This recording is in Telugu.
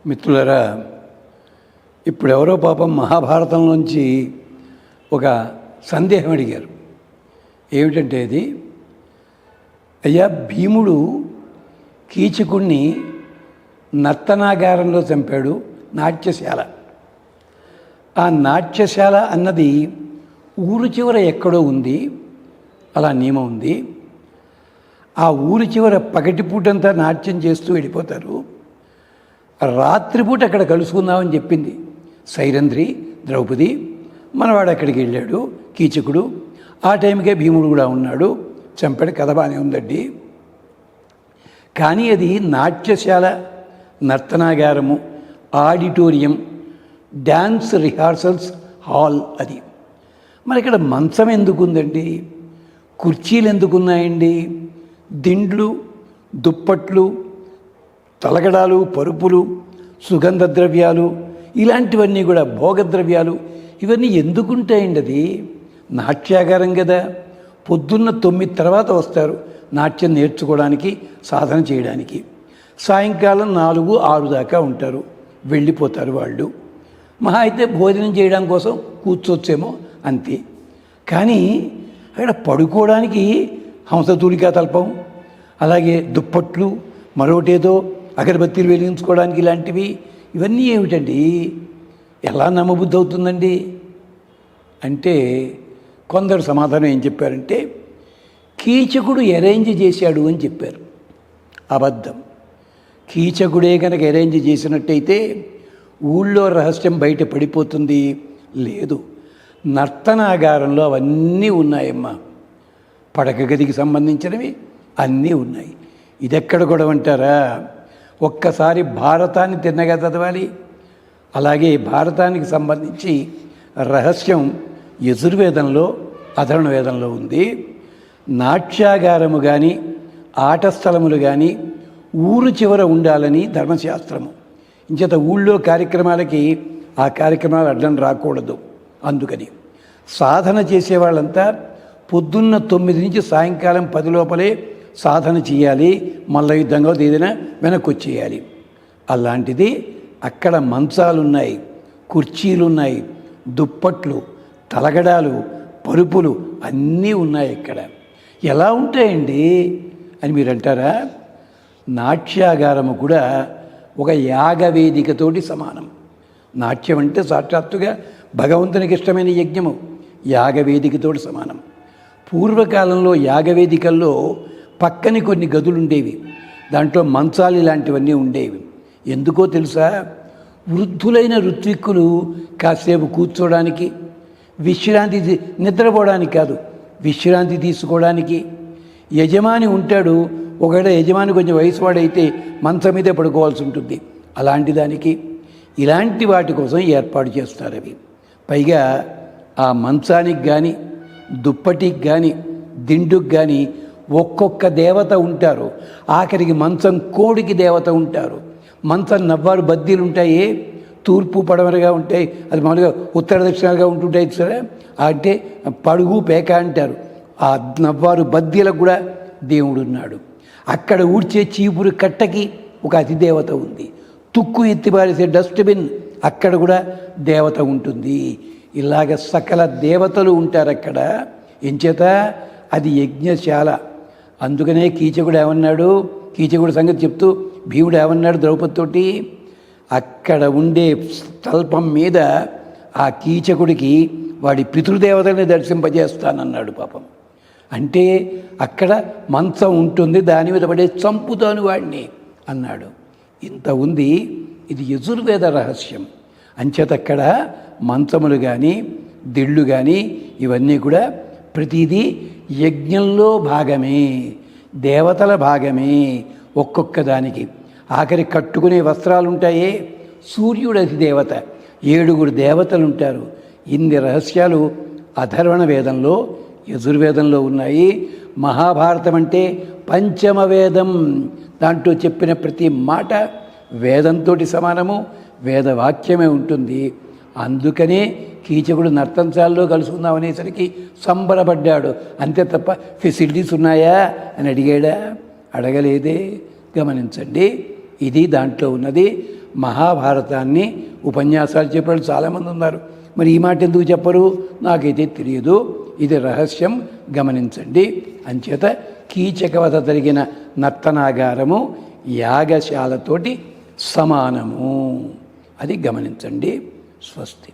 మిత్రులరా, ఇప్పుడెవరో పాపం మహాభారతంలోంచి ఒక సందేహం అడిగారు. ఏమిటంటే అది, అయ్యా భీముడు కీచకుణ్ణి నర్తనాగారంలో చంపాడు, నాట్యశాల. ఆ నాట్యశాల అన్నది ఊరు చివర ఎక్కడో ఉంది, అలా నియమం ఉంది. ఆ ఊరి చివర పగటిపూటంతా నాట్యం చేస్తూ వెళ్ళిపోతారు. రాత్రిపూట అక్కడ కలుసుకుందామని చెప్పింది సైరంధ్రి, ద్రౌపది. మనవాడు అక్కడికి వెళ్ళాడు కీచకుడు. ఆ టైంకే భీముడు కూడా ఉన్నాడు, చంపాడు. కథ బాగానే ఉందండి. కానీ అది నాట్యశాల, నర్తనాగారము, ఆడిటోరియం, డ్యాన్స్ రిహార్సల్స్ హాల్. అది మరి ఇక్కడ మంచం ఎందుకుందండి, కుర్చీలు ఎందుకున్నాయండి, దిండ్లు, దుప్పట్లు, తలగడాలు, పరుపులు, సుగంధ ద్రవ్యాలు, ఇలాంటివన్నీ కూడా భోగద్రవ్యాలు, ఇవన్నీ ఎందుకుంటాయండి? అది నాట్యాగారం కదా. పొద్దున్న 9 తర్వాత వస్తారు నాట్యం నేర్చుకోవడానికి, సాధన చేయడానికి. సాయంకాలం 4, 6 దాకా ఉంటారు, వెళ్ళిపోతారు వాళ్ళు. మహా అయితే భోజనం చేయడం కోసం కూర్చోవచ్చేమో, అంతే. కానీ అక్కడ పడుకోవడానికి హంసతూలికా తల్పం, అలాగే దుప్పట్లు, మరొకటేదో అగరబత్తీలు వెలిగించుకోవడానికి ఇలాంటివి, ఇవన్నీ ఏమిటండి? ఎలా నమ్మబుద్ధి అవుతుందండి అంటే, కొందరు సమాధానం ఏం చెప్పారంటే, కీచకుడు అరేంజ్ చేశాడు అని చెప్పారు. అబద్ధం. కీచకుడే కనుక అరేంజ్ చేసినట్టయితే ఊళ్ళో రహస్యం బయట పడిపోతుంది. లేదు, నర్తనాగారంలో అవన్నీ ఉన్నాయమ్మా. పడక గదికి సంబంధించినవి అన్నీ ఉన్నాయి. ఇదెక్కడ గొడవ అంటారా? ఒక్కసారి భారతాన్ని తిన్నగా చదవాలి. అలాగే భారతానికి సంబంధించి రహస్యం యజుర్వేదంలో, అధర్వణ వేదంలో ఉంది. నాట్యాగారము కానీ, ఆట స్థలములు కానీ ఊరు చివర ఉండాలని ధర్మశాస్త్రము. ఇంచేత ఊళ్ళో కార్యక్రమాలకి ఆ కార్యక్రమాలు అడ్డం రాకూడదు. అందుకని సాధన చేసేవాళ్ళంతా పొద్దున్న 9 నుంచి సాయంకాలం 10 లోపలే సాధన చేయాలి. మల్ల యుద్ధంగా ఏదైనా వెనక్కి వచ్చేయాలి. అలాంటిది అక్కడ మంచాలున్నాయి, కుర్చీలున్నాయి, దుప్పట్లు, తలగడాలు, పరుపులు అన్నీ ఉన్నాయి. ఇక్కడ ఎలా ఉంటాయండి అని మీరు అంటారా? నాట్యాగారము కూడా ఒక యాగవేదికతోటి సమానం. నాట్యం అంటే సాక్షాత్తుగా భగవంతునికి ఇష్టమైన యజ్ఞము, యాగవేదికతోటి సమానం. పూర్వకాలంలో యాగవేదికల్లో పక్కని కొన్ని గదులు ఉండేవి, దాంట్లో మంచాలు ఇలాంటివన్నీ ఉండేవి. ఎందుకో తెలుసా? వృద్ధులైన ఋత్విక్కులు కాసేపు కూర్చోడానికి, విశ్రాంతి, నిద్రపోవడానికి కాదు, విశ్రాంతి తీసుకోవడానికి. యజమాని ఉంటాడు, ఒకవేళ యజమాని కొంచెం వయసువాడైతే మంచం మీదే పడుకోవాల్సి ఉంటుంది. అలాంటి దానికి, ఇలాంటి వాటి కోసం ఏర్పాటు చేస్తారు అవి. పైగా ఆ మంచానికి కానీ, దుప్పటికి కానీ, దిండుకి కానీ ఒక్కొక్క దేవత ఉంటారు. ఆఖరికి మంచం కోడికి దేవత ఉంటారు. మంచం నవ్వారు బద్దీలు ఉంటాయి, తూర్పు పడమరగా ఉంటాయి. అది మామూలుగా ఉత్తర దక్షిణాలుగా ఉంటుంటాయి సరే. అంటే పడుగు పేక అంటారు. ఆ నవ్వారు బద్దీలకు కూడా దేవుడు ఉన్నాడు. అక్కడ ఊడ్చే చీపురు కట్టకి ఒక అతిదేవత ఉంది. తుక్కు ఎత్తిపారేసే డస్ట్బిన్, అక్కడ కూడా దేవత ఉంటుంది. ఇలాగ సకల దేవతలు ఉంటారు అక్కడ. ఎంచేత అది యజ్ఞశాల. అందుకనే కీచకుడు ఏమన్నాడు, కీచకుడు సంగతి చెప్తూ భీముడు ఏమన్నాడు ద్రౌపదితోటి, అక్కడ ఉండే తల్పం మీద ఆ కీచకుడికి వాడి పితృదేవతల్ని దర్శింపజేస్తానన్నాడు పాపం. అంటే అక్కడ మంచం ఉంటుంది, దాని మీద పడే చంపుతాను వాడిని అన్నాడు. ఇంత ఉంది. ఇది యజుర్వేద రహస్యం. అంచేత అక్కడ మంచములు కానీ, దిళ్ళు కానీ ఇవన్నీ కూడా ప్రతిదీ యజ్ఞంలో భాగమే, దేవతల భాగమే. ఒక్కొక్క దానికి ఆఖరి కట్టుకునే వస్త్రాలు ఉంటాయే, సూర్యుడు అతి దేవత, 7 దేవతలు ఉంటారు. ఇన్ని రహస్యాలు అధర్వణ వేదంలో, యజుర్వేదంలో ఉన్నాయి. మహాభారతం అంటే పంచమ వేదం. దాంట్లో చెప్పిన ప్రతి మాట వేదంతో సమానము, వేదవాక్యమే ఉంటుంది. అందుకనే కీచకుడు నర్తంశాలలో కలుసుకుందాం అనేసరికి సంబరపడ్డాడు. అంతే తప్ప ఫెసిలిటీస్ ఉన్నాయా అని అడిగాడా? అడగలేదే. గమనించండి, ఇది దాంట్లో ఉన్నది. మహాభారతాన్ని ఉపన్యాసాలు చెప్పేవాళ్ళు చాలామంది ఉన్నారు. మరి ఈ మాట ఎందుకు చెప్పరు? నాకైతే తెలియదు, ఇది రహస్యం, గమనించండి. అంచేత కీచకవధ జరిగిన నర్తనాగారము యాగశాలతోటి సమానము, అది గమనించండి. స్వస్తి.